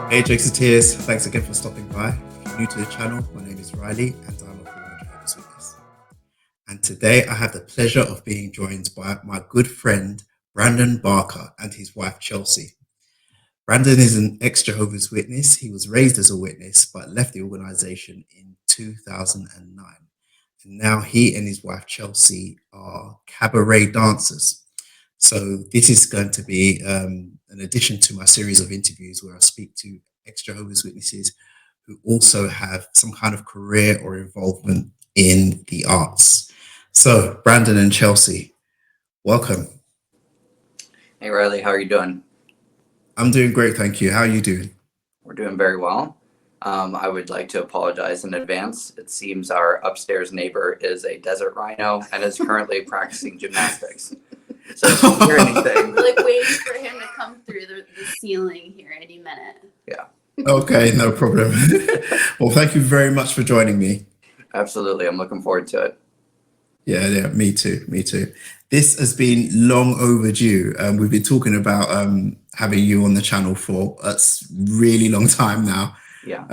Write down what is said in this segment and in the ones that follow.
Hey Executives, thanks again for stopping by. If you're new to the channel, my name is Riley and I'm a former Jehovah's Witness. And today I have the pleasure of being joined by my good friend Brandon Barker and his wife Chelsea. Brandon is an ex-Jehovah's Witness. He was raised as a witness but left the organization in 2009. And now he and his wife Chelsea are cabaret dancers. So this is going to be an addition to my series of interviews where I speak to ex-Jehovah's Witnesses who also have some kind of career or involvement in the arts. So Brandon and Chelsea, welcome. Hey Riley, how are you doing? I'm doing great, thank you. How are you doing? We're doing very well. I would like to apologize in advance. It seems our upstairs neighbor is a desert rhino and is currently practicing gymnastics. So if you hear anything, We're like waiting for him to come through the ceiling here any minute. Yeah. Okay, no problem. Well, thank you very much for joining me. Absolutely, I'm looking forward to it. Yeah, me too. This has been long overdue. We've been talking about having you on the channel for a really long time now. Yeah.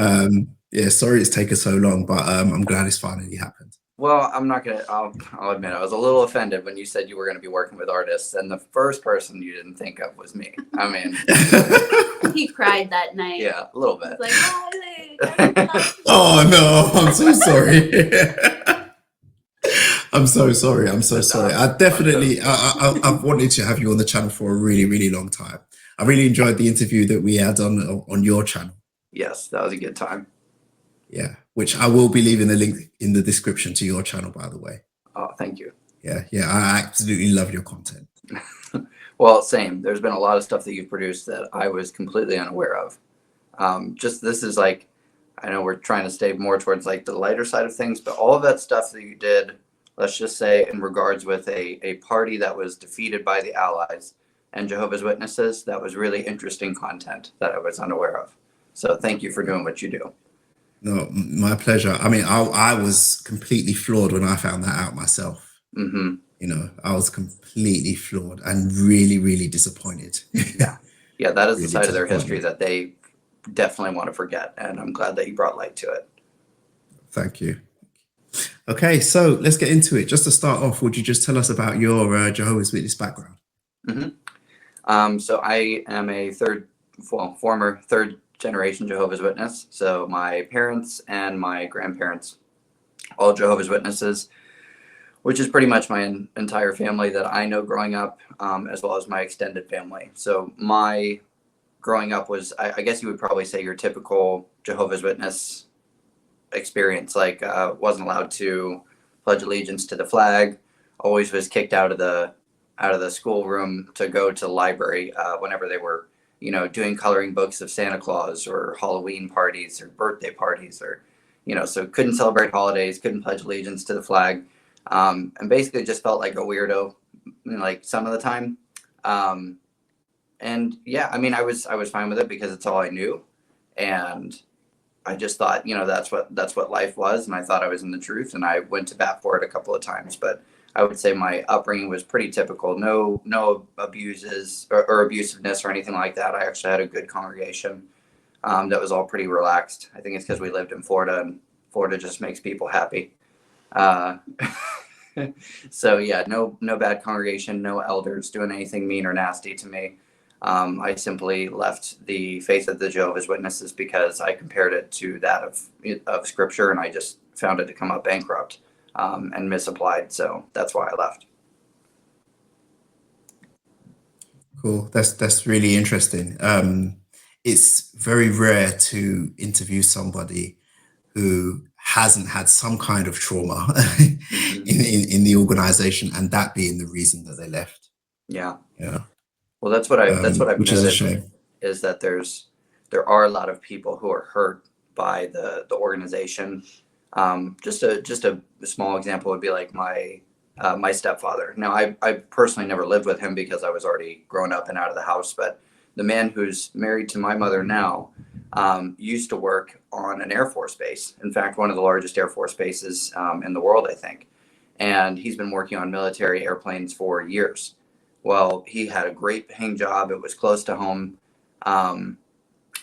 Sorry it's taken so long, but I'm glad it's finally happened. Well, I'll admit I was a little offended when you said you were going to be working with artists, and the first person you didn't think of was me. I mean, he cried that night. Yeah, a little bit. Like, Riley, oh no, I'm so sorry. I'm so sorry. I've wanted to have you on the channel for a really, really long time. I really enjoyed the interview that we had on your channel. Yes, that was a good time. Yeah, which I will be leaving the link in the description to your channel, by the way. Oh, thank you. Yeah, I absolutely love your content. Well, same. There's been a lot of stuff that you've produced that I was completely unaware of. This is like, I know we're trying to stay more towards like the lighter side of things, but all of that stuff that you did, let's just say in regards with a party that was defeated by the Allies and Jehovah's Witnesses, that was really interesting content that I was unaware of. So thank you for doing what you do. No, my pleasure. I mean, I was completely floored when I found that out myself. Mm-hmm. You know, I was completely floored and really, really disappointed. Yeah, that is really the side of their history that they definitely want to forget. And I'm glad that you brought light to it. Thank you. Okay, so let's get into it. Just to start off, would you just tell us about your Jehovah's Witness background? Mm-hmm. So I am a former third generation Jehovah's Witness. So my parents and my grandparents, all Jehovah's Witnesses, which is pretty much my entire family that I know growing up, as well as my extended family. So my growing up was, I guess you would probably say, your typical Jehovah's Witness experience. Like wasn't allowed to pledge allegiance to the flag, always was kicked out of the schoolroom to go to the library whenever they were doing coloring books of Santa Claus or Halloween parties or birthday parties, or so couldn't celebrate holidays, couldn't pledge allegiance to the flag, and basically just felt like a weirdo like some of the time. And yeah, I mean, I was fine with it because it's all I knew, and I just thought, that's what life was, and I thought I was in the truth, and I went to bat for it a couple of times. But I would say my upbringing was pretty typical. No abuses or abusiveness or anything like that. I actually had a good congregation that was all pretty relaxed. I think it's because we lived in Florida, and Florida just makes people happy. So yeah, no bad congregation, no elders doing anything mean or nasty to me. I simply left the faith of the Jehovah's Witnesses because I compared it to that of Scripture, and I just found it to come up bankrupt and misapplied. So that's why I left. Cool. That's really interesting. It's very rare to interview somebody who hasn't had some kind of trauma in the organization, and that being the reason that they left. Yeah. Yeah. Well, that's what I've which is a noticed, shame. is that there are a lot of people who are hurt by the organization. Just a small example would be like my stepfather. Now, I personally never lived with him because I was already grown up and out of the house. But the man who's married to my mother now used to work on an Air Force base. In fact, one of the largest Air Force bases in the world, I think. And he's been working on military airplanes for years. Well, he had a great paying job. It was close to home.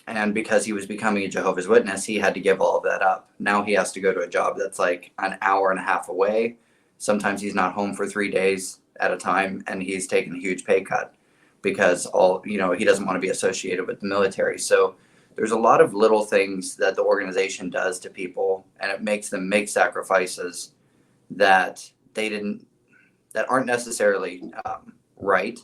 And because he was becoming a Jehovah's Witness, he had to give all of that up. Now he has to go to a job that's like an hour and a half away. Sometimes he's not home for 3 days at a time, and he's taking a huge pay cut because he doesn't want to be associated with the military. So there's a lot of little things that the organization does to people, and it makes them make sacrifices that that aren't necessarily right.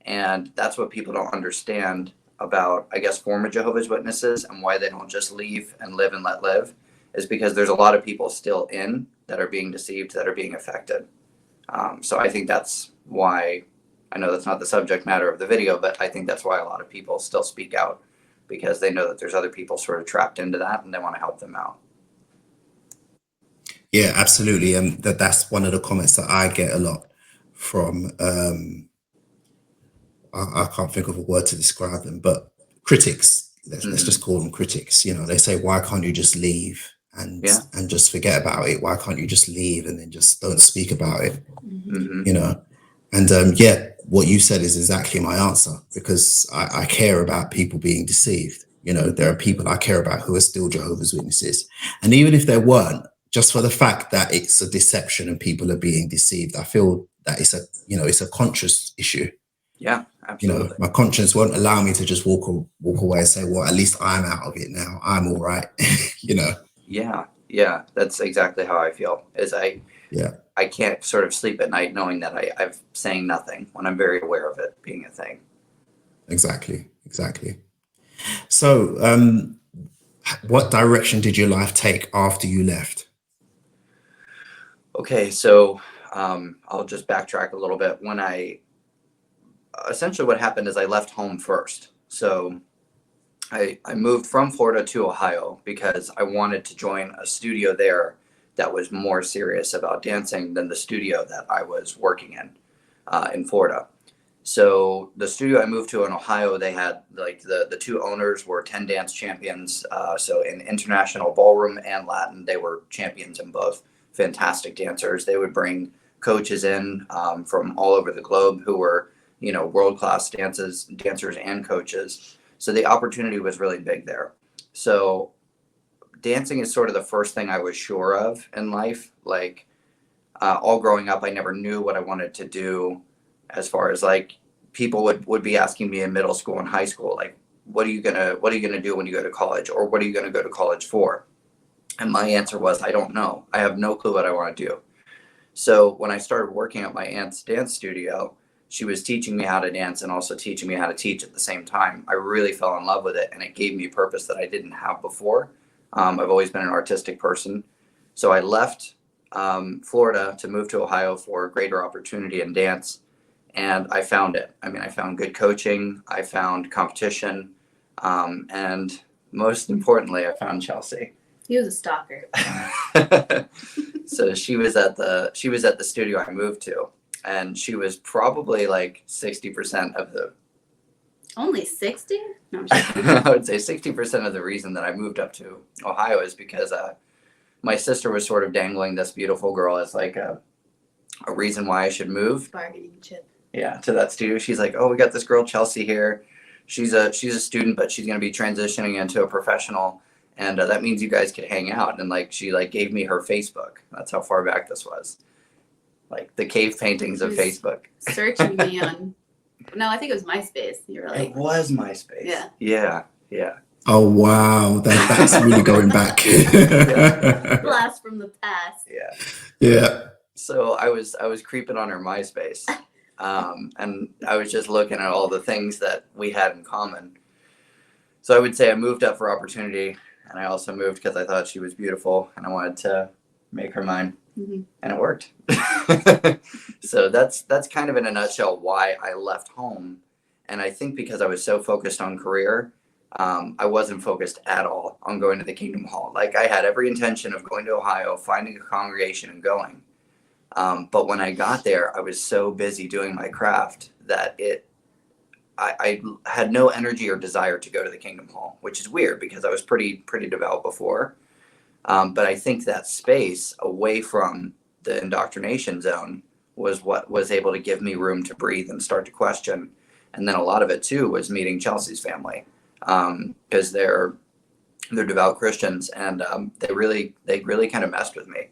And that's what people don't understand about, I guess, former Jehovah's Witnesses and why they don't just leave and live and let live, is because there's a lot of people still in that are being deceived, that are being affected. So I think that's why, I know that's not the subject matter of the video, but I think that's why a lot of people still speak out, because they know that there's other people sort of trapped into that and they want to help them out. Yeah, absolutely. And that's one of the comments that I get a lot from, I can't think of a word to describe them, but critics. Let's just call them critics. They say, why can't you just leave and just forget about it? Why can't you just leave and then just don't speak about it? And what you said is exactly my answer, because I care about people being deceived. There are people I care about who are still Jehovah's Witnesses, and even if there weren't, just for the fact that it's a deception and people are being deceived, I feel that it's a conscious issue. Yeah, absolutely. My conscience won't allow me to just walk away and say, well, at least I'm out of it now. I'm all right. Yeah, that's exactly how I feel. I can't sort of sleep at night knowing that I'm saying nothing when I'm very aware of it being a thing. Exactly. So, what direction did your life take after you left? Okay, so I'll just backtrack a little bit. Essentially what happened is I left home first. So I moved from Florida to Ohio because I wanted to join a studio there that was more serious about dancing than the studio that I was working in Florida. So the studio I moved to in Ohio, they had like the two owners were 10 dance champions. So in international ballroom and Latin, they were champions in both. Fantastic dancers. They would bring coaches in from all over the globe who were, world-class dancers and coaches. So the opportunity was really big there. So dancing is sort of the first thing I was sure of in life. Like all growing up, I never knew what I wanted to do, as far as like people would be asking me in middle school and high school, like, what are you gonna do when you go to college, or what are you gonna go to college for? And my answer was, I don't know. I have no clue what I want to do. So when I started working at my aunt's dance studio, she was teaching me how to dance and also teaching me how to teach at the same time. I really fell in love with it, and it gave me a purpose that I didn't have before. I've always been an artistic person. So I left Florida to move to Ohio for a greater opportunity in dance. And I found it. I mean, I found good coaching. I found competition. And most importantly, I found Chelsea. He was a stalker. So she was at the studio I moved to, and she was probably like 60% of the. Only 60? No, I would say 60% of the reason that I moved up to Ohio is because my sister was sort of dangling this beautiful girl as like a reason why I should move. Bargaining chip. Yeah, to that studio. She's like, oh, we got this girl Chelsea here. She's a student, but she's going to be transitioning into a professional. And that means you guys could hang out. And like, she like gave me her Facebook. That's how far back this was. Like the cave paintings of Facebook. Searching me on. No, I think it was MySpace. You were like. It was MySpace. Yeah. Yeah. Oh, wow. That's really going back. Blast from the past. Yeah. So I was creeping on her MySpace. And I was just looking at all the things that we had in common. So I would say I moved up for opportunity, and I also moved because I thought she was beautiful and I wanted to make her mine. Mm-hmm. And it worked. So that's kind of in a nutshell why I left home. And I think because I was so focused on career, I wasn't focused at all on going to the Kingdom Hall. Like I had every intention of going to Ohio, finding a congregation and going. But when I got there, I was so busy doing my craft that I had no energy or desire to go to the Kingdom Hall, which is weird because I was pretty devout before. But I think that space away from the indoctrination zone was what was able to give me room to breathe and start to question. And then a lot of it too was meeting Chelsea's family. because they're devout Christians, and they really kind of messed with me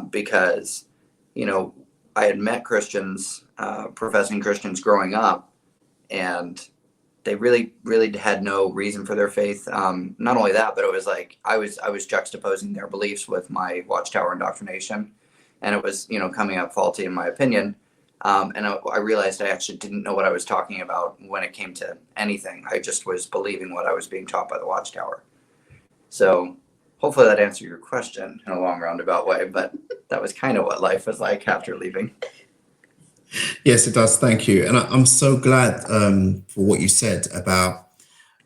because, you know, I had met Christians, professing Christians growing up, and they really had no reason for their faith. Not only that, but it was like I was juxtaposing their beliefs with my Watchtower indoctrination, and it was, you know, coming up faulty in my opinion. And I realized I actually didn't know what I was talking about when it came to anything. I just was believing what I was being taught by the Watchtower. So hopefully that answered your question in a long roundabout way, but that was kind of what life was like after leaving. Yes, it does. Thank you. And I'm so glad for what you said about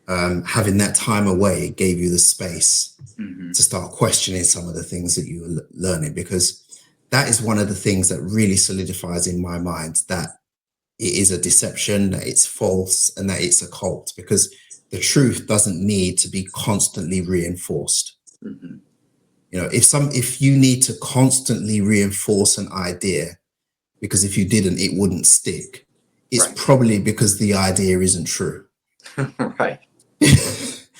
having that time away. It gave you the space to start questioning some of the things that you were learning, because that is one of the things that really solidifies in my mind that it is a deception, that it's false, and that it's a cult, because the truth doesn't need to be constantly reinforced. You know, if you need to constantly reinforce an idea, because if you didn't, it wouldn't stick, it's probably because the idea isn't true. Right.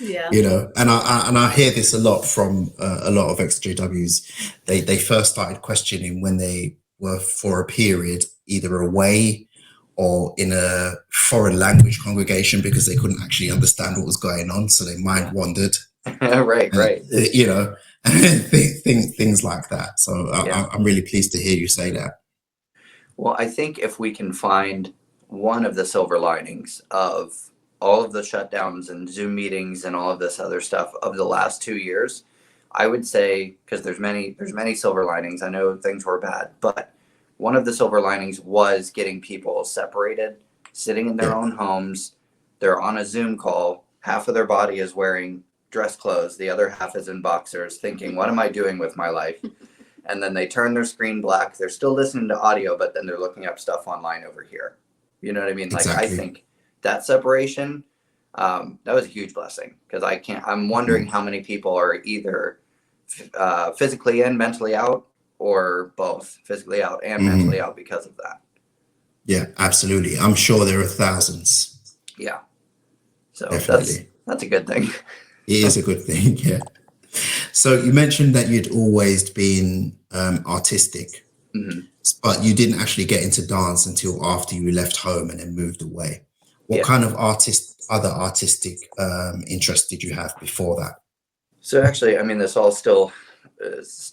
Yeah. You know, and I hear this a lot from a lot of ExJWs. They first started questioning when they were for a period either away or in a foreign language congregation because they couldn't actually understand what was going on, so their mind wandered. Right. You know, things like that. So I'm really pleased to hear you say that. Well, I think if we can find one of the silver linings of all of the shutdowns and Zoom meetings and all of this other stuff of the last 2 years, I would say, because there's many silver linings. I know things were bad, but one of the silver linings was getting people separated, sitting in their own homes. They're on a Zoom call. Half of their body is wearing dress clothes. The other half is in boxers, thinking, what am I doing with my life? And then they turn their screen black. They're still listening to audio, but then they're looking up stuff online over here. You know what I mean? Like, Exactly. I think that separation, that was a huge blessing, because I'm wondering how many people are either physically in, mentally out, or both, physically out and mentally out because of that. Yeah, absolutely. I'm sure there are thousands. Yeah. So Definitely. that's a good thing. It is a good thing. Yeah. So you mentioned that you'd always been artistic, but you didn't actually get into dance until after you left home and then moved away. What kind of other artistic interests did you have before that? So actually, I mean, this all still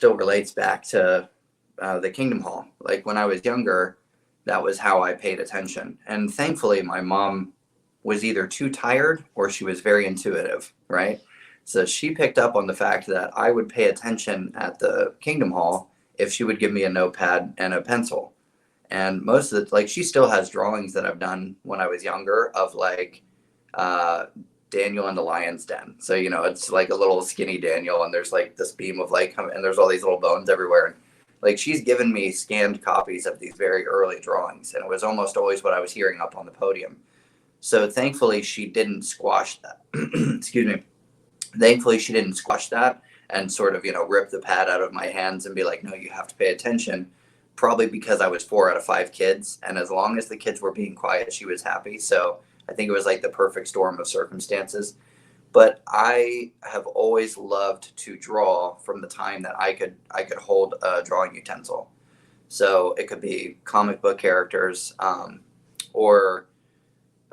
relates back to the Kingdom Hall. Like when I was younger, that was how I paid attention. And thankfully, my mom was either too tired or she was very intuitive, right? So she picked up on the fact that I would pay attention at the Kingdom Hall if she would give me a notepad and a pencil. And most of like, she still has drawings that I've done when I was younger of like Daniel in the lion's den. So, you know, it's like a little skinny Daniel, and there's like this beam of light coming, and there's all these little bones everywhere. And like, she's given me scanned copies of these very early drawings, and it was almost always what I was hearing up on the podium. So thankfully, she didn't squash that. Excuse me. Thankfully, she didn't squash that and sort of, you know, rip the pad out of my hands and be like, no, you have to pay attention. Probably because I was 4 out of 5 kids. And as long as the kids were being quiet, she was happy. So I think it was like the perfect storm of circumstances. But I have always loved to draw from the time that I could hold a drawing utensil. So it could be comic book characters, or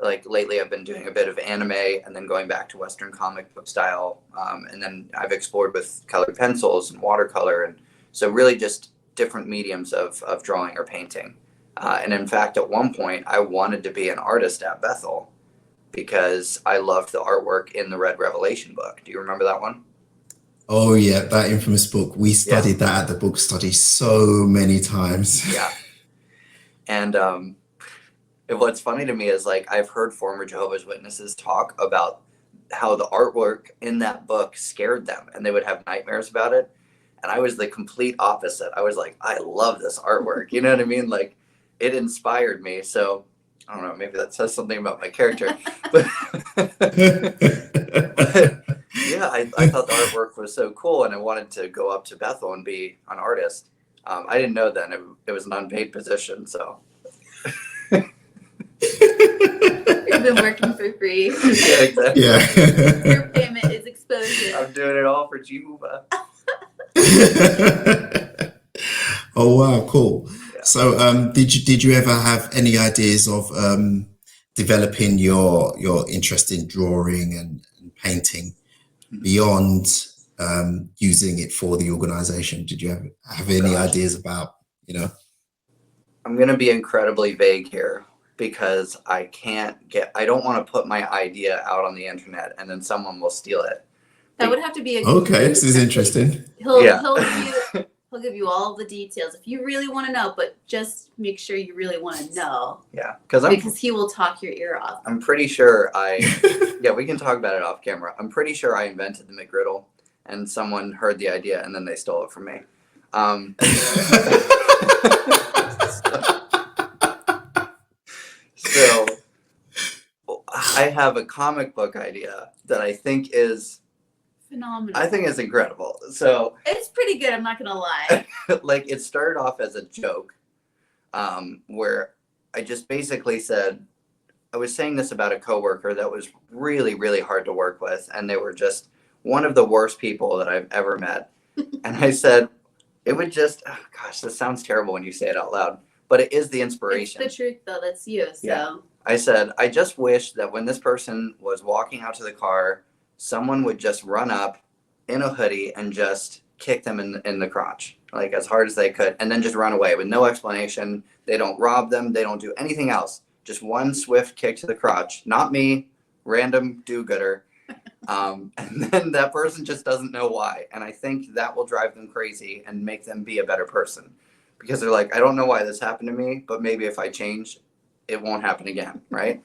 like lately I've been doing a bit of anime and then going back to Western comic book style. And then I've explored with colored pencils and watercolor. And so really just different mediums of drawing or painting. And in fact, at one point I wanted to be an artist at Bethel because I loved the artwork in the Red Revelation book. Do you remember that one? Oh yeah, that infamous book. We studied that at the book study so many times. Yeah. And what's funny to me is like I've heard former Jehovah's Witnesses talk about how the artwork in that book scared them and they would have nightmares about it. And I was the complete opposite. I was like, I love this artwork. You know what I mean? Like it inspired me. So I don't know, maybe that says something about my character. But yeah, I thought the artwork was so cool and I wanted to go up to Bethel and be an artist. I didn't know then it was an unpaid position. So You're been working for free. Yeah, exactly. Your payment is exposure. I'm doing it all for Jehovah. Oh wow, cool. Yeah. So did you ever have any ideas of developing your interest in drawing and painting beyond using it for the organization? Did you have any ideas about, you know? I'm going to be incredibly vague here because I don't want to put my idea out on the internet and then someone will steal it. That would have to be a Okay, this is interesting. He'll give you all the details if you really want to know, but just make sure you really want to know. Yeah, because he will talk your ear off. I'm pretty sure yeah, we can talk about it off camera. I'm pretty sure I invented the McGriddle and someone heard the idea and then they stole it from me. So I have a comic book idea that I think is phenomenal. I think it's incredible. So it's pretty good, I'm not gonna lie. Like it started off as a joke, where I just basically said, I was saying this about a coworker that was really, really hard to work with, and they were just one of the worst people that I've ever met. And I said, it would just, oh gosh, this sounds terrible when you say it out loud, but it is the inspiration. It's the truth though, that's you. So yeah. I said, I just wish that when this person was walking out to the car, someone would just run up in a hoodie and just kick them in the crotch, like as hard as they could, and then just run away with no explanation. They don't rob them. They don't do anything else. Just one swift kick to the crotch. Not me, random do-gooder. And then that person just doesn't know why. And I think that will drive them crazy and make them be a better person. Because they're like, I don't know why this happened to me, but maybe if I change, it won't happen again, right?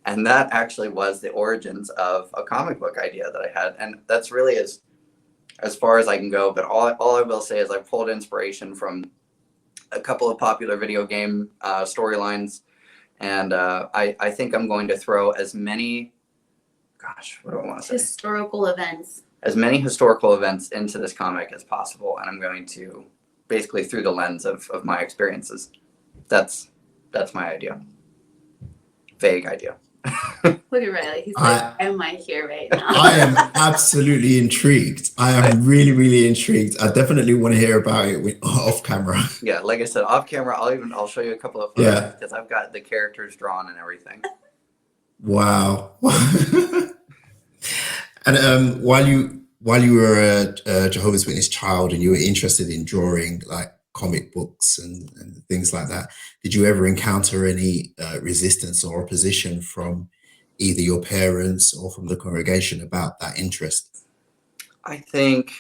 And that actually was the origins of a comic book idea that I had. And that's really as far as I can go. But all I will say is I pulled inspiration from a couple of popular video game storylines. And I think I'm going to throw as many, gosh, what do I want to say? Historical events. As many historical events into this comic as possible. And I'm going to basically through the lens of my experiences. That's my idea. Vague idea. Look at Riley. He's like, am I here right now? I am absolutely intrigued. I am really, really intrigued. I definitely want to hear about it off camera. Yeah, like I said, off camera, I'll show you a couple of photos because I've got the characters drawn and everything. Wow. And while you were a Jehovah's Witness child and you were interested in drawing like comic books and things like that, did you ever encounter any resistance or opposition from either your parents or from the congregation about that interest? I think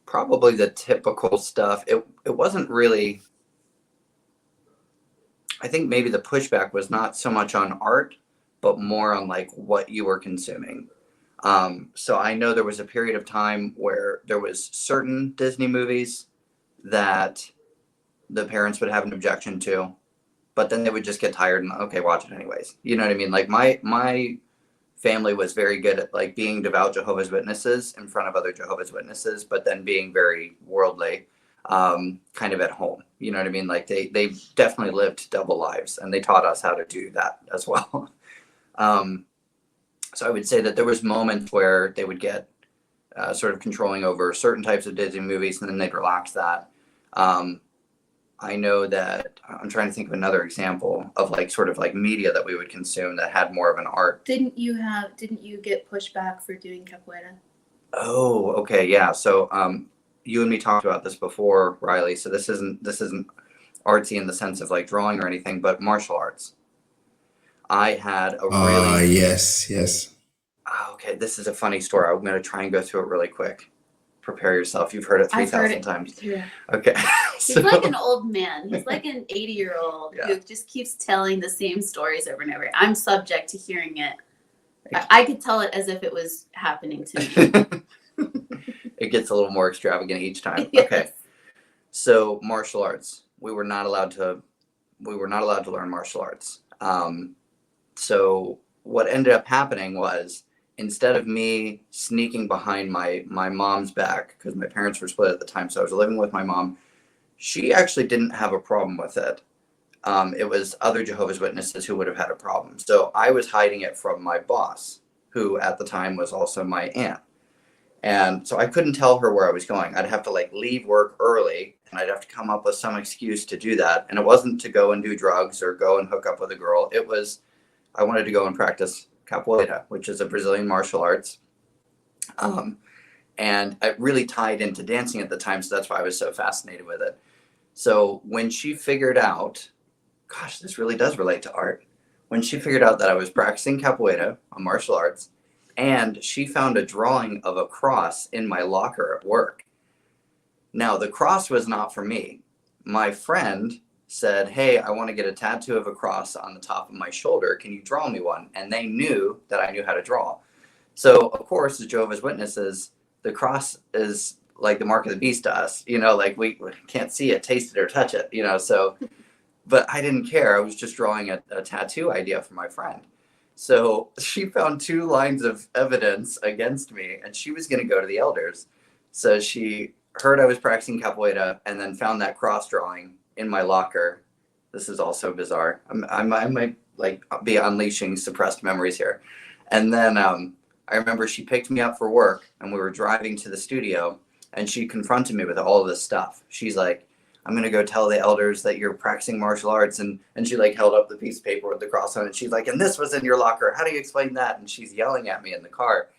probably the typical stuff. It wasn't really, I think maybe the pushback was not so much on art, but more on like what you were consuming. So I know there was a period of time where there was certain Disney movies that the parents would have an objection to, but then they would just get tired and okay, watch it anyways. You know what I mean? Like my family was very good at like being devout Jehovah's Witnesses in front of other Jehovah's Witnesses, but then being very worldly, kind of at home. You know what I mean? Like they definitely lived double lives and they taught us how to do that as well. So I would say that there was moments where they would get sort of controlling over certain types of Disney movies and then they'd relax that. I know that I'm trying to think of another example of like sort of like media that we would consume that had more of an art. Didn't you get pushback for doing capoeira? Oh, okay. Yeah. So, you and me talked about this before, Riley. So this isn't artsy in the sense of like drawing or anything, but martial arts. I had a really, yes. okay. This is a funny story. I'm going to try and go through it really quick. Prepare yourself. You've heard it 3,000 times. Yeah. Okay. He's like an old man. He's like an 80-year-old who just keeps telling the same stories over and over. I'm subject to hearing it. I could tell it as if it was happening to me. It gets a little more extravagant each time. Yes. Okay. So martial arts. We were not allowed to learn martial arts. So what ended up happening was, instead of me sneaking behind my mom's back, because my parents were split at the time, so I was living with my mom, she actually didn't have a problem with it. It was other Jehovah's Witnesses who would have had a problem. So I was hiding it from my boss, who at the time was also my aunt. And so I couldn't tell her where I was going. I'd have to like leave work early and I'd have to come up with some excuse to do that. And it wasn't to go and do drugs or go and hook up with a girl. It was, I wanted to go and practice capoeira, which is a Brazilian martial arts. And it really tied into dancing at the time. So that's why I was so fascinated with it. So when she figured out, gosh, this really does relate to art. When she figured out that I was practicing capoeira, a martial arts, and she found a drawing of a cross in my locker at work. Now, the cross was not for me. My friend said, hey, I want to get a tattoo of a cross on the top of my shoulder. Can you draw me one? And they knew that I knew how to draw. So, of course, as Jehovah's Witnesses, the cross is like the mark of the beast to us. You know, like we can't see it, taste it, or touch it, you know. So, but I didn't care. I was just drawing a tattoo idea for my friend. So she found 2 lines of evidence against me, and she was going to go to the elders. So she heard I was practicing capoeira and then found that cross drawing in my locker. This is also bizarre. I might like be unleashing suppressed memories here. And then I remember she picked me up for work and we were driving to the studio and she confronted me with all of this stuff. She's like, I'm going to go tell the elders that you're practicing martial arts. And she like held up the piece of paper with the cross on it. She's like, and this was in your locker. How do you explain that? And she's yelling at me in the car.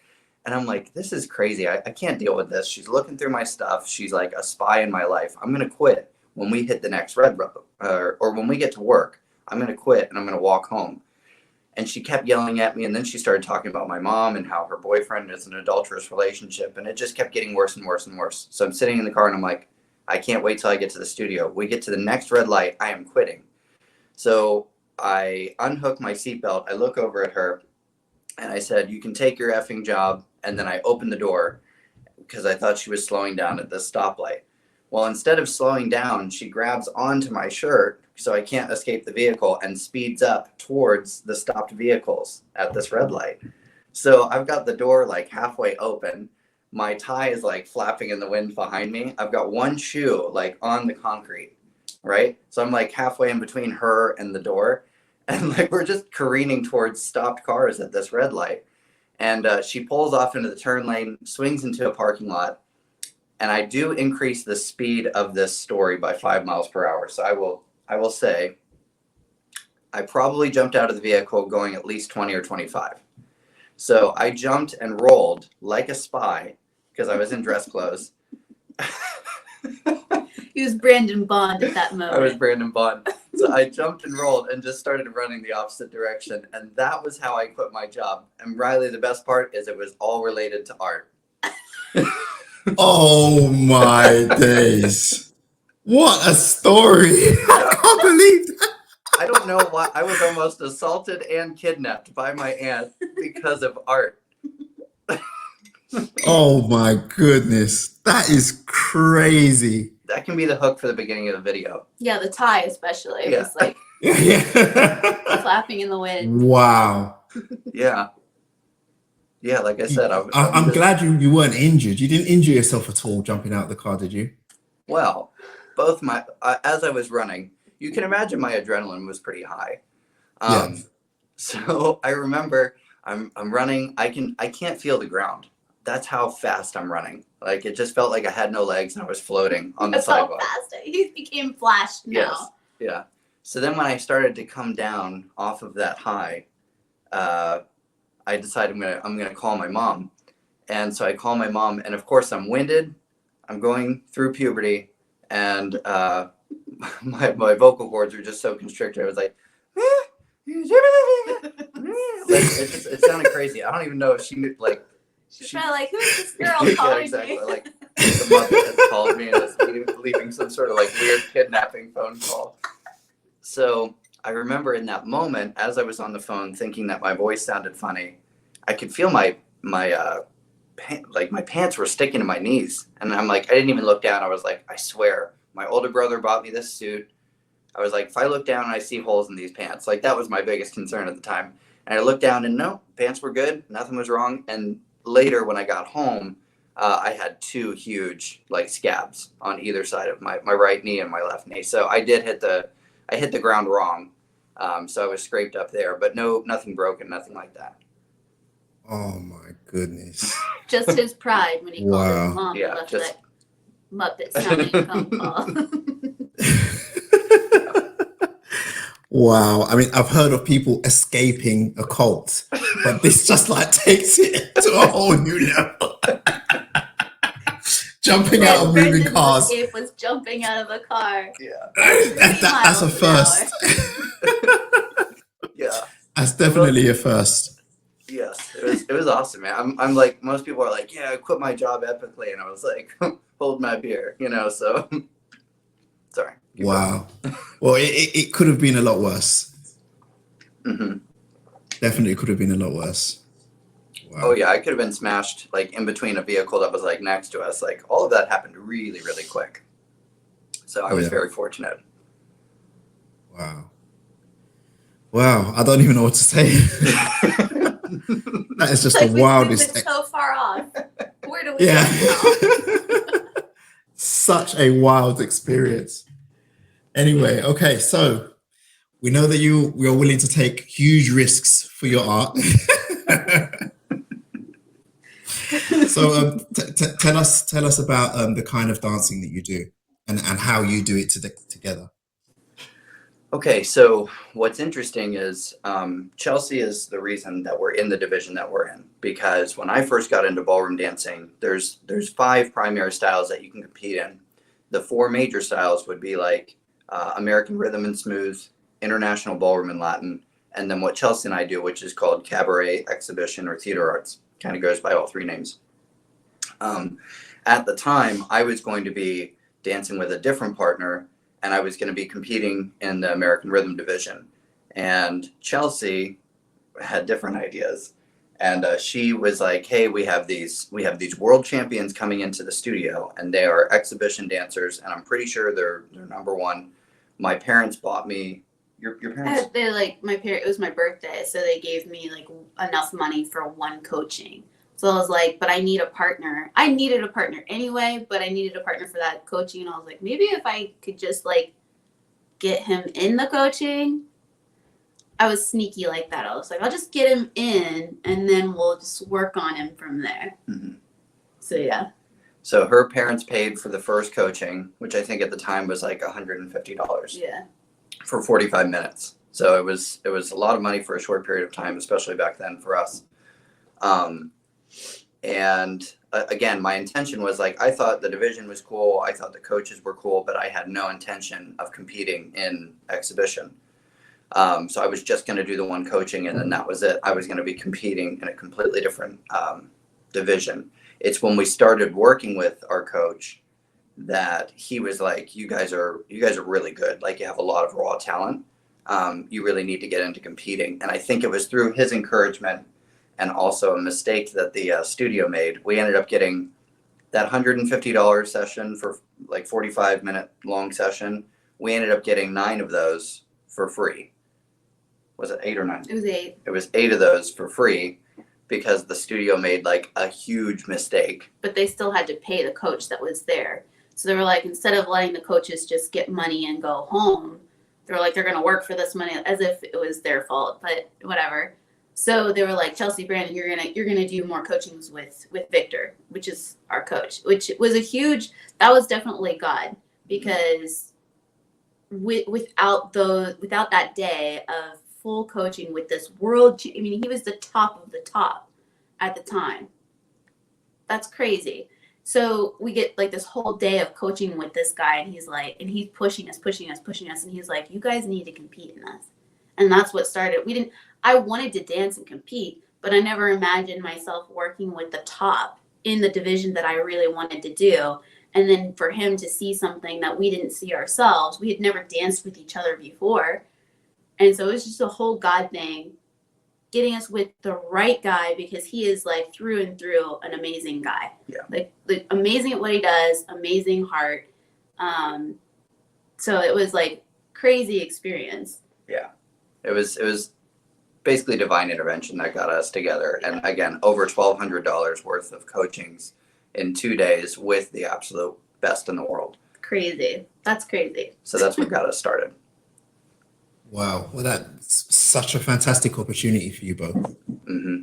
And I'm like, this is crazy. I can't deal with this. She's looking through my stuff. She's like a spy in my life. I'm going to quit when we hit the next red road or when we get to work. I'm going to quit and I'm going to walk home. And she kept yelling at me. And then she started talking about my mom and how her boyfriend is an adulterous relationship. And it just kept getting worse and worse and worse. So I'm sitting in the car and I'm like, I can't wait till I get to the studio. We get to the next red light. I am quitting. So I unhook my seatbelt. I look over at her and I said, you can take your effing job. And then I opened the door because I thought she was slowing down at this stoplight. Well, instead of slowing down, she grabs onto my shirt so I can't escape the vehicle and speeds up towards the stopped vehicles at this red light. So I've got the door like halfway open. My tie is like flapping in the wind behind me. I've got one shoe like on the concrete, right? So I'm like halfway in between her and the door. And like we're just careening towards stopped cars at this red light. And she pulls off into the turn lane, swings into a parking lot. And I do increase the speed of this story by 5 miles per hour. So I will say I probably jumped out of the vehicle going at least 20 or 25. So I jumped and rolled like a spy because I was in dress clothes. He was Brandon Bond at that moment. I was Brandon Bond. So I jumped and rolled and just started running the opposite direction. And that was how I quit my job. And Riley, the best part is it was all related to art. Oh my days. What a story. I can't believe that. I don't know why. I was almost assaulted and kidnapped by my aunt because of art. Oh my goodness. That is crazy. That can be the hook for the beginning of the video. Yeah, the tie especially. It Yeah. was like Yeah. flapping in the wind. Wow. Yeah. Yeah, like I said, I'm just, glad you weren't injured. You didn't injure yourself at all jumping out of the car, did you? well, both my as I was running, you can imagine my adrenaline was pretty high. Yes. So I remember I'm running. I can't feel the ground. That's how fast I'm running. Like it just felt like I had no legs and I was floating on the That's how sidewalk. fast he became Flash now. Yes. Yeah. So then when I started to come down off of that high, I decided I'm gonna call my mom. And so I call my mom, and of course I'm winded. I'm going through puberty, and my vocal cords are just so constricted. I was like, it sounded crazy. I don't even know if she knew, like. She's probably like, who's this girl Yeah, calling exactly. me? Like the mother has called me and is leaving some sort of like weird kidnapping phone call. So I remember in that moment, as I was on the phone, thinking that my voice sounded funny, I could feel my pants were sticking to my knees, and I'm like, I didn't even look down. I was like, I swear, my older brother bought me this suit. I was like, if I look down and I see holes in these pants, like that was my biggest concern at the time. And I looked down and no, pants were good, nothing was wrong. And later when I got home, I had 2 huge like scabs on either side of my right knee and my left knee. So I did hit the I hit the ground wrong. So I was scraped up there, but nothing broken, nothing like that. Oh my goodness. Just his pride when he called his Wow. mom Yeah, and left just- that Muppet sounding phone call. Wow. I mean, I've heard of people escaping a cult, but this just like takes it to a whole new level. Jumping out of moving Brendan's cars. escape was jumping out of a car. Yeah. That's a miles an first. Yeah. That's definitely a first. Yes. It was awesome, man. I'm like, most people are like, yeah, I quit my job epically. And I was like, hold my beer, so sorry. Keep Wow. Well, it could have been a lot worse. going. Definitely could have been a lot worse. Wow. Oh yeah, I could have been smashed like in between a vehicle that was like next to us. Like all of that happened really, really quick. So I was very fortunate. Wow. Wow. I don't even know what to say. That is just Like the wildest. We've been so far off. Where do we Yeah. go now? Such a wild experience. Anyway, okay, so we know that you're willing to take huge risks for your art. So tell us about the kind of dancing that you do and how you do it together. Okay, so what's interesting is Chelsea is the reason that we're in the division that we're in, because when I first got into ballroom dancing, there's 5 primary styles that you can compete in. The 4 major styles would be like American Rhythm and Smooth, International Ballroom and Latin, and then what Chelsea and I do, which is called cabaret, exhibition, or theater arts. Kind of goes by all 3 names. At the time, I was going to be dancing with a different partner, and I was going to be competing in the American Rhythm division. And Chelsea had different ideas. And she was like, hey, we have these world champions coming into the studio, and they are exhibition dancers, and I'm pretty sure they're number 1. My parents bought me your parents? They it was my birthday, so they gave me like enough money for 1 coaching. So I was like, but I need a partner. I needed a partner anyway, but I needed a partner for that coaching. And I was like, maybe if I could just like get him in the coaching. I was sneaky like that. I was like, I'll just get him in and then we'll just work on him from there. Mm-hmm. So yeah. So her parents paid for the first coaching, which I think at the time was like $150. Yeah. For 45 minutes. So it was a lot of money for a short period of time, especially back then for us. And again, my intention was like, I thought the division was cool. I thought the coaches were cool, but I had no intention of competing in exhibition. So I was just going to do the 1 coaching and then that was it. I was going to be competing in a completely different division. It's when we started working with our coach that he was like, you guys are really good. Like you have a lot of raw talent. You really need to get into competing. And I think it was through his encouragement and also a mistake that the studio made. We ended up getting that $150 session for like 45-minute long session. We ended up getting 9 of those for free. Was it 8 or 9? It was 8. It was 8 of those for free because the studio made like a huge mistake. But they still had to pay the coach that was there. So they were like, instead of letting the coaches just get money and go home, they were like, they're going to work for this money as if it was their fault, but whatever. So they were like, Chelsea, Brandon, you're gonna do more coachings with Victor, which is our coach, which was that was definitely God, because without that day of full coaching with this he was the top of the top at the time. That's crazy. So we get like this whole day of coaching with this guy, and he's pushing us, and he's like, you guys need to compete in this. And that's what started. I wanted to dance and compete, but I never imagined myself working with the top in the division that I really wanted to do. And then for him to see something that we didn't see ourselves, we had never danced with each other before. And so it was just a whole God thing, getting us with the right guy, because he is like through and through an amazing guy. Yeah. Like amazing at what he does, amazing heart. So it was like crazy experience. Yeah. It was basically divine intervention that got us together. And again, over $1,200 worth of coachings in 2 days with the absolute best in the world. Crazy. That's crazy. So that's what got us started. Wow. Well, that's such a fantastic opportunity for you both. Hmm.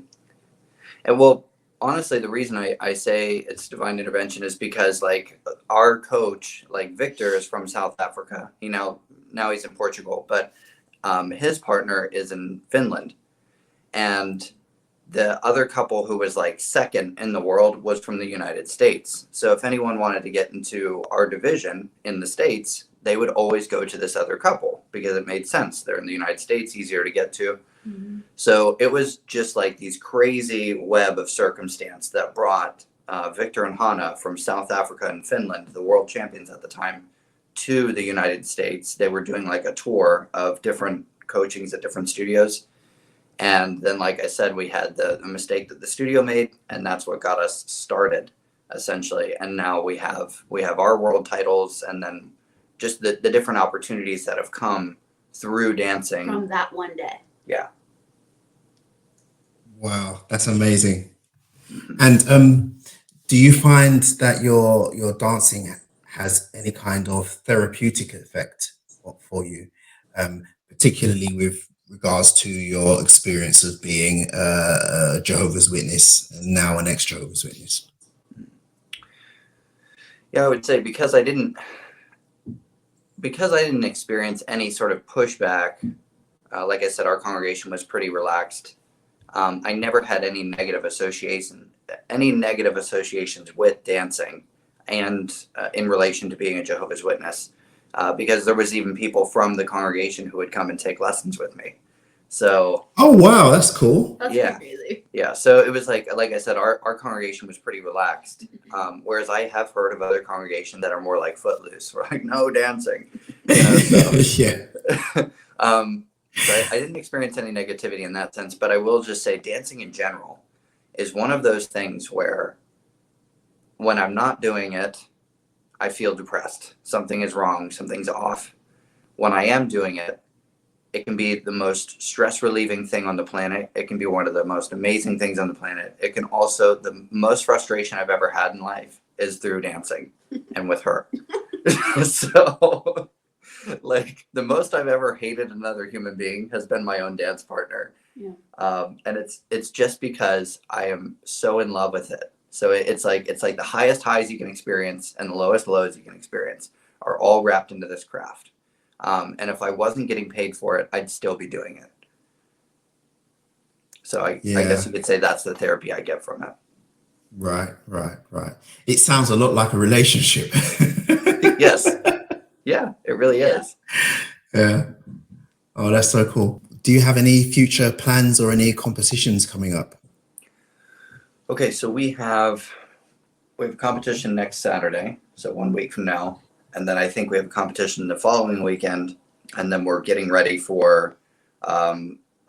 And well, honestly, the reason I say it's divine intervention is because like our coach, like Victor, is from South Africa. Now he's in Portugal, but his partner is in Finland, and the other couple who was like second in the world was from the United States. So if anyone wanted to get into our division in the States, they would always go to this other couple because it made sense. They're in the United States, easier to get to. Mhm. So it was just like these crazy web of circumstance that brought Victor and Hannah from South Africa and Finland, the world champions at the time, to the United States. They were doing like a tour of different coachings at different studios. And then, like I said, we had the mistake that the studio made, and that's what got us started, essentially. And now we have our world titles, and then just the different opportunities that have come through dancing. From that one day. Yeah. Wow, that's amazing. And do you find that your dancing has any kind of therapeutic effect for you, particularly with regards to your experience of being a Jehovah's Witness and now an ex-Jehovah's Witness? Yeah, I would say because I didn't experience any sort of pushback. Like I said, our congregation was pretty relaxed. I never had any negative associations with dancing, and in relation to being a Jehovah's Witness, because there was even people from the congregation who would come and take lessons with me. So. Oh wow, that's cool. That's Yeah. crazy. Yeah, so it was like I said, our congregation was pretty relaxed. Whereas I have heard of other congregations that are more like footloose, we're like no dancing. So. Yeah. So I didn't experience any negativity in that sense, but I will just say dancing in general is one of those things where when I'm not doing it, I feel depressed. Something is wrong, something's off. When I am doing it, it can be the most stress relieving thing on the planet. It can be one of the most amazing things on the planet. It can also, the most frustration I've ever had in life is through dancing and with her. So, like, the most I've ever hated another human being has been my own dance partner. Yeah. And it's just because I am so in love with it. So it's like the highest highs you can experience and the lowest lows you can experience are all wrapped into this craft. And if I wasn't getting paid for it, I'd still be doing it. So I guess you could say that's the therapy I get from it. Right. It sounds a lot like a relationship. Yes. Yeah, it really is. Yeah. Oh, that's so cool. Do you have any future plans or any competitions coming up? Okay, so we have a competition next Saturday, so 1 week from now. And then I think we have a competition the following weekend. And then we're getting ready for a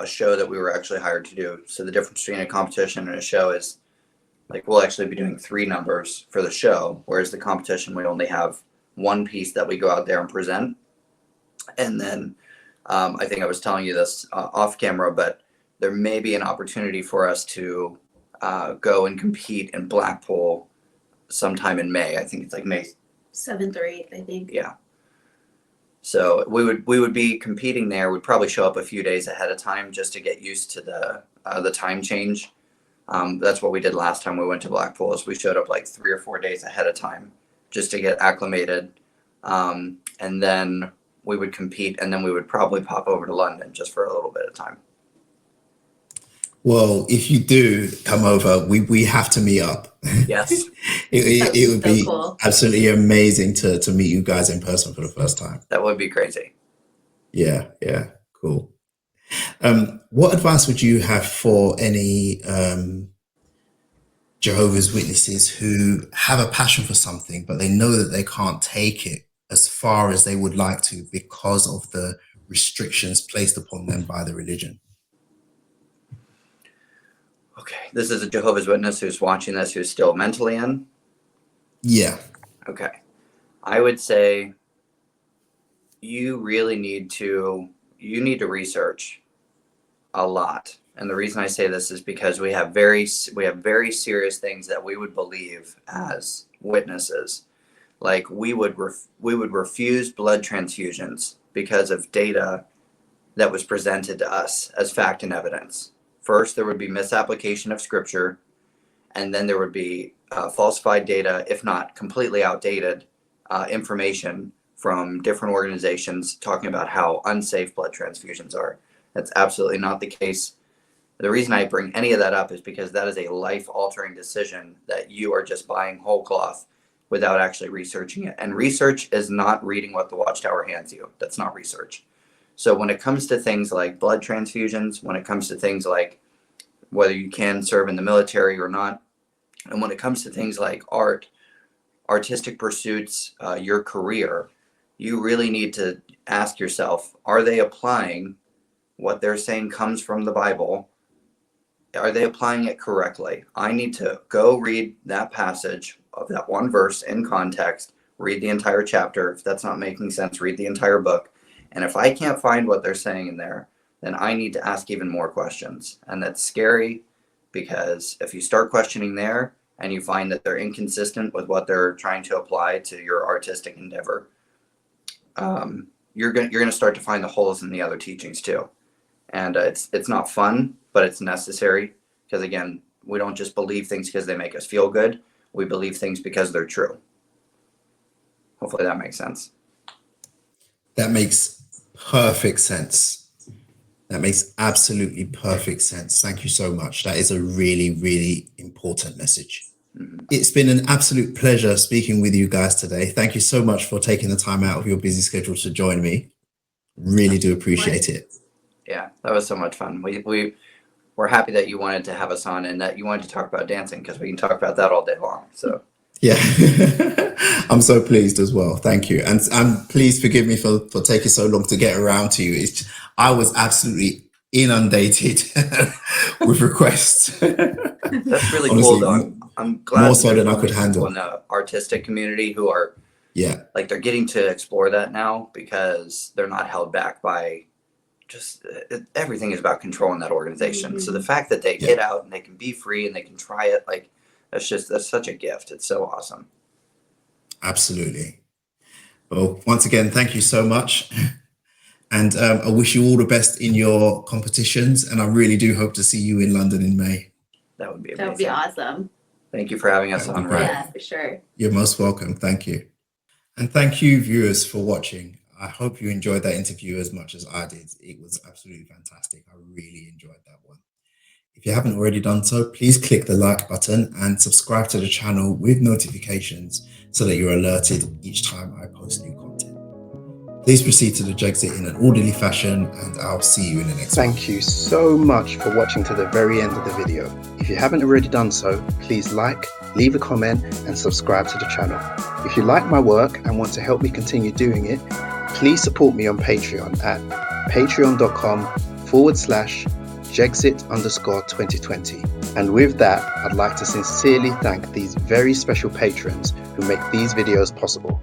show that we were actually hired to do. So the difference between a competition and a show is like we'll actually be doing 3 numbers for the show, whereas the competition we only have one piece that we go out there and present. And then I think I was telling you this off camera, but there may be an opportunity for us to go and compete in Blackpool sometime in May. I think it's like May 7th or 8th, I think. Yeah. So we would be competing there. We'd probably show up a few days ahead of time just to get used to the time change. That's what we did last time we went to Blackpool. Is we showed up like 3 or 4 days ahead of time just to get acclimated, and then we would compete, and then we would probably pop over to London just for a little bit of time. Well, if you do come over, we have to meet up. Yes. it would so be cool. absolutely amazing to meet you guys in person for the first time. That would be crazy. Yeah, cool. What advice would you have for any Jehovah's Witnesses who have a passion for something, but they know that they can't take it as far as they would like to because of the restrictions placed upon them by the religion? Okay, this is a Jehovah's Witness who's watching this, who's still mentally in? Yeah. Okay. I would say you really need to research a lot. And the reason I say this is because we have very serious things that we would believe as witnesses. Like we would refuse blood transfusions because of data that was presented to us as fact and evidence. First, there would be misapplication of scripture, and then there would be falsified data, if not completely outdated information from different organizations talking about how unsafe blood transfusions are. That's absolutely not the case. The reason I bring any of that up is because that is a life-altering decision that you are just buying whole cloth without actually researching it. And research is not reading what the Watchtower hands you. That's not research. So when it comes to things like blood transfusions, when it comes to things like whether you can serve in the military or not, and when it comes to things like art, artistic pursuits, your career, you really need to ask yourself, are they applying what they're saying comes from the Bible? Are they applying it correctly? I need to go read that passage of that one verse in context, read the entire chapter. If that's not making sense, read the entire book. And if I can't find what they're saying in there, then I need to ask even more questions. And that's scary, because if you start questioning there and you find that they're inconsistent with what they're trying to apply to your artistic endeavor, you're going to start to find the holes in the other teachings too. And it's not fun, but it's necessary, because again, we don't just believe things because they make us feel good. We believe things because they're true. Hopefully that makes sense. That makes perfect sense. That makes absolutely perfect sense. Thank you so much. That is a really, really important message. Mm-hmm. It's been an absolute pleasure speaking with you guys today. Thank you so much for taking the time out of your busy schedule to join me. Really do appreciate it. Yeah, that was so much fun. We're happy that you wanted to have us on and that you wanted to talk about dancing, because we can talk about that all day long. So yeah, I'm so pleased as well. Thank you. And please forgive me for taking so long to get around to you. I was absolutely inundated with requests. That's really Honestly, cool though. I'm glad more so than I could handle. In the artistic community who are, like, they're getting to explore that now, because they're not held back by just everything is about control in that organization. Mm-hmm. So the fact that they get out and they can be free and they can try it, like, that's such a gift. It's so awesome. Absolutely. Well, once again, thank you so much. And I wish you all the best in your competitions. And I really do hope to see you in London in May. That would be amazing. That would be awesome. Thank you for having us on. Yeah, for sure. You're most welcome. Thank you. And thank you, viewers, for watching. I hope you enjoyed that interview as much as I did. It was absolutely fantastic. I really enjoyed that one. If you haven't already done so, please click the like button and subscribe to the channel with notifications so that you're alerted each time I post new content. Please proceed to the Jexit in an orderly fashion, and I'll see you in the next one. Thank you so much for watching to the very end of the video. If you haven't already done so, please like, leave a comment and subscribe to the channel. If you like my work and want to help me continue doing it, please support me on Patreon at patreon.com/Jexit_2020. And with that, I'd like to sincerely thank these very special patrons who make these videos possible.